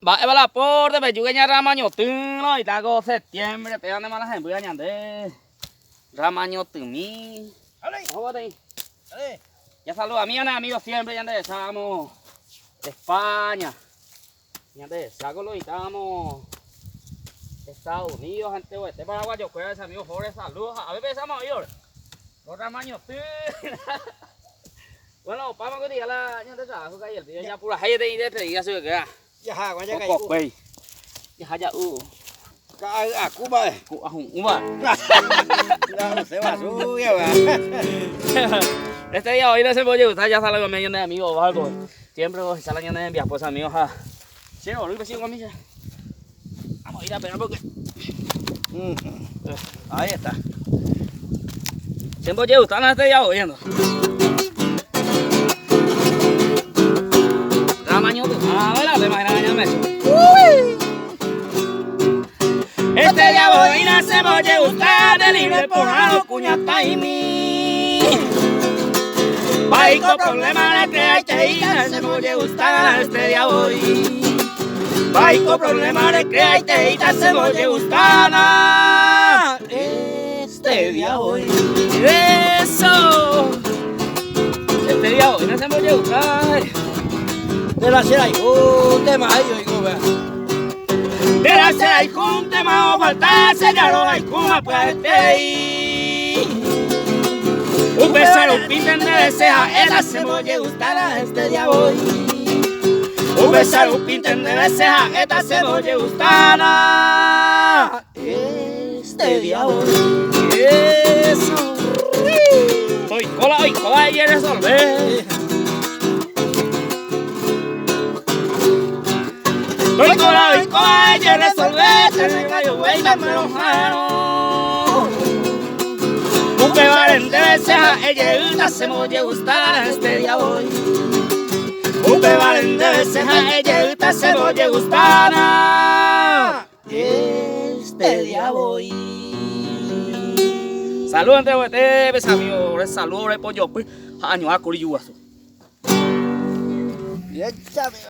Vale, va la porte, me llueve ya ramaño y tago septiembre, pegando malas en buena de ramaño tumi. Ya saluda a mi amigo siempre, ya de estamos de España. Ya de saco lo estamos Estados Unidos, gente oeste paraguayo, cuídense amigos, Jorge, saludos. A ver, pensamos hoy, los ramaños bueno, vamos a decir la gente trabajo que ayer, tío, ya pura gente de pedida se queda. Ya ha quan ya Có cọc bầy. Ya cái cú bơi cụ hùng mà. se va su ya va. Este día hoy no se puede gustar, ya sale con medio de amigos o algo. Siempre salen de enviar pues amigos a. Sí, boludo, sigo con mi. Vamos a ir a pegar porque. Ahí está. Siempre puede gustar este día oyendo. Este día voy a se voy gustar de libre por algo cuñata y mi. Baico problema de creaite se voy a gustar este día voy. Baico problema de creaite se voy a gustar este día voy. Eso. Este día voy no se voy a gustar. De la cera y tema ahí oigo vea. De la cera y junte más o falta sellar o hay kuma puede un beso un pinten de ceja esa se voy a gustar este día voy. Un beso un pinten de ceja esta se voy a gustar este día voy. Eso. Hoy cola y resolver. Hoy cola y resolver, se me cayó güey, me enojaron. Un bebaren de ceja, ella se me voy a gustar este día voy. Un bebaren de ceja, ella se me voy a gustar este día voy. Saludos entre ustedes, amigos, saludos, pollo, pues, año a curiyuazo.